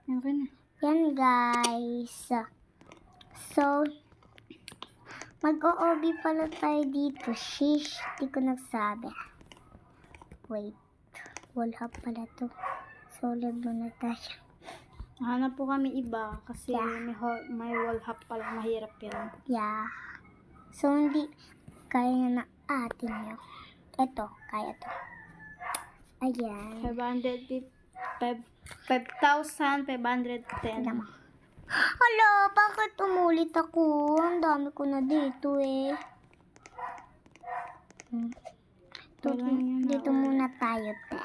Okay na. Yan guys. So, mag-OOB pala tayo dito. Shish, di ko nagsabi. Wait. Wallhap pala to. So, live muna tayo. Hanap po kami iba kasi Yeah. may wall hop pala. Mahirap yan. Yeah. So, hindi kaya nyo na atin nyo. Ito, kaya to. Ayan. 5,510. Tignan mo. Hala, bakit umulit ako? Ang dami ko na dito eh. Dito muna tayo, te.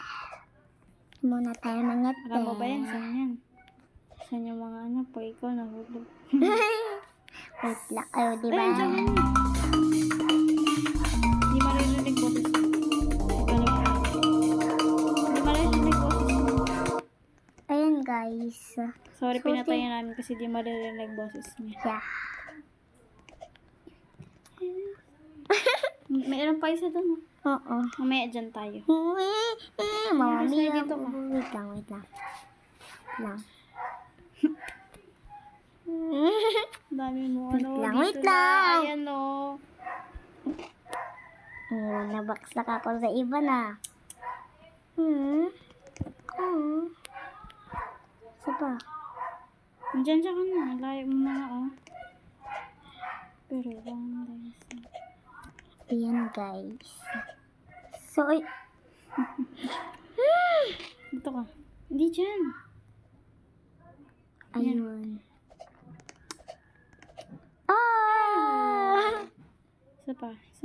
Muna tayo mga te. Alam mo ba yan? Saan yan? Saan yung mga ano po? Ikaw nahulog. Wait lang. Ayaw, diba? Ay, dyan yan. Hindi maririnig boses mo. Hindi maririnig boses mo. Ayan, guys. Sorry, So, pinatayin namin kasi di maririnig boses niya. Yeah. Mayroon pa isa doon. Oo. Mamaya dyan tayo. Mami, dito ka. wait lang. Dami mo. Wait dito lang. Na. Ayan o. Nabaksak ako sa iba na. Isa pa. Diyan ka na. Layo mo na o. Pero Ayan, guys. So, dito ka. Hindi dyan. ayun. Isa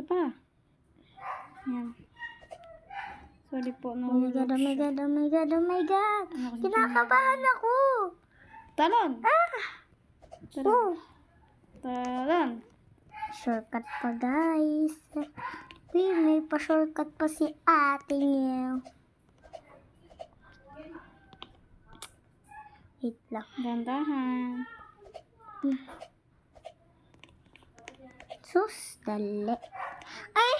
pa. Yan. Sorry po. Oh my God. Ano, Kinakabahan ako. Talon. Oh. Talon. Shortcut pa, guys. May pa-shortcut pa si ate niya. Wait lang. Gandahan. Sus, dali. Ay,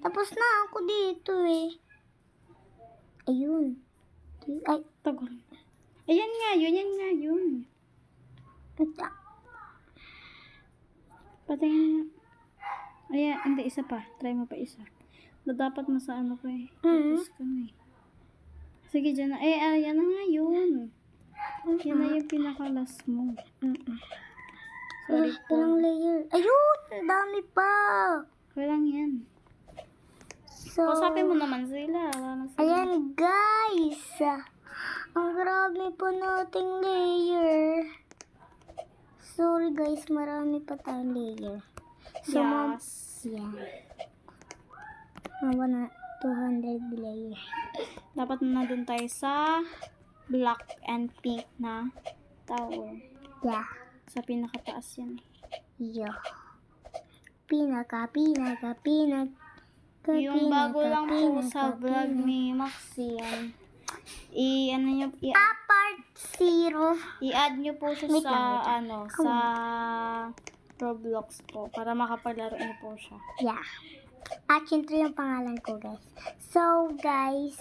tapos na ako dito eh. Ayun. Ay, Tagol. Ayan nga yun. ito. Patingin. Ayan, hindi, isa pa. Try mo pa isa. Dapat mo sa ano ko eh. Tapos ka na eh. Sige, dyan na. Ayan na nga yun. Yan na yung pinaka-last mo. Sorry po. Ilang layer. Ayun, ang dami pa. Walang yan. So, Kausapin mo naman sila. Wala na sila. ayan guys. Ang grabe po nating layer. Sorry guys, marami pa tayong layer. So, Yes. yan. Mawa na 200 layer. Dapat na dun tayo sa black and pink na tower. Yeah. Sa pinakataas yan. Yo. Pinaka. Yung bago lang po sa vlog ni Maxi yan. Ano nyo, Part 0. i-add nyo po siya Wait sa, lang. sa Roblox po. Para makapaglaro nyo po siya. Yeah. Achin 3 yung pangalan ko, guys. So, guys.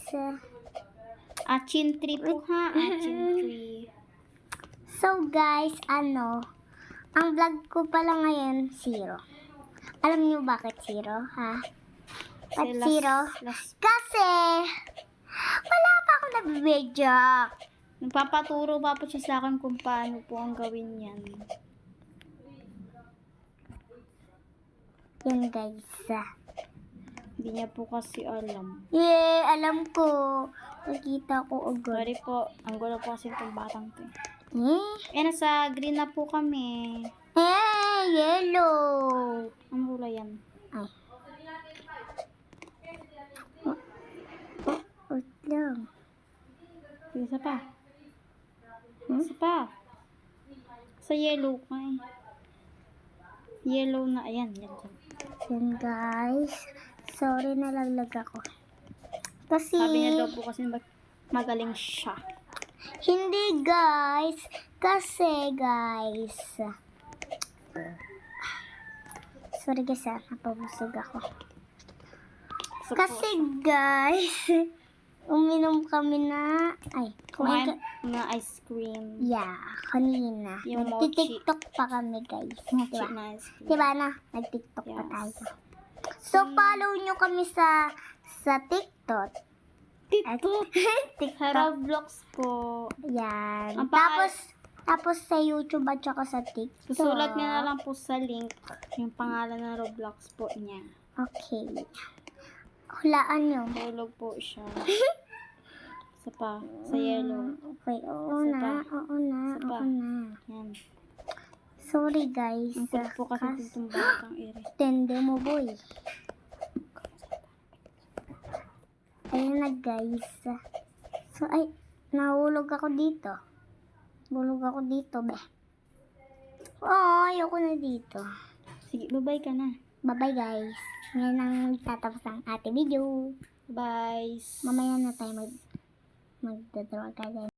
Achin 3 po ha. Achin 3. So, guys, ang vlog ko pala ngayon, 0. Alam niyo bakit 0, ha? Ba't 0? Kasi, wala pa ako nag-video. Nagpapaturo pa po siya sa akin kung paano po ang gawin yan. Yan, guys. Hindi niya po kasi alam. Alam ko. Nakita ko agad. Sorry po. Ang gulo po kasi itong batang to. Eh, Nasa green na po kami. yellow. Ang kulay yan. Ay. Wait lang. Isa pa. Isa pa. Sa yellow ka eh. Yellow na. Ayan. Yan. Yan, guys. Sorry, nalaglag ako. Kasi, Sabi niya daw po kasi magaling siya. hindi, guys. Kasi, guys. Sorry, guys, napabusog ako. So, Kasi, guys, Uminom kami na, kumain Kumain na ice cream. Yeah, kanina. Yung Nagti-tiktok pa kami, guys. Mochi Diba? na ice cream. Diba na? Nag-tiktok pa Yes. tayo. So, follow nyo kami sa TikTok. TikTok. TikTok. Roblox po. Yan. Ang pangal- Tapos sa YouTube at saka sa TikTok. Susulat nga na lang po sa link yung pangalan ng Roblox po niya. Okay. Hulaan nyo. Hulog po siya. Isa pa. Sa yellow. Okay, oo Isa na. pa. Oo na. Isa pa. Oo na. Yan. Sorry, guys. Ang kulit po kasi itong batang iri. Tende mo, boy. Ayan na, guys. So, nahulog ako dito. Hulog ako dito, be. Oh, ayoko na dito. Sige, bye-bye ka na. Bye-bye, guys. Ngayon ang tatapos ang ating video. Bye. Mamaya na tayo magdadraw ka, guys.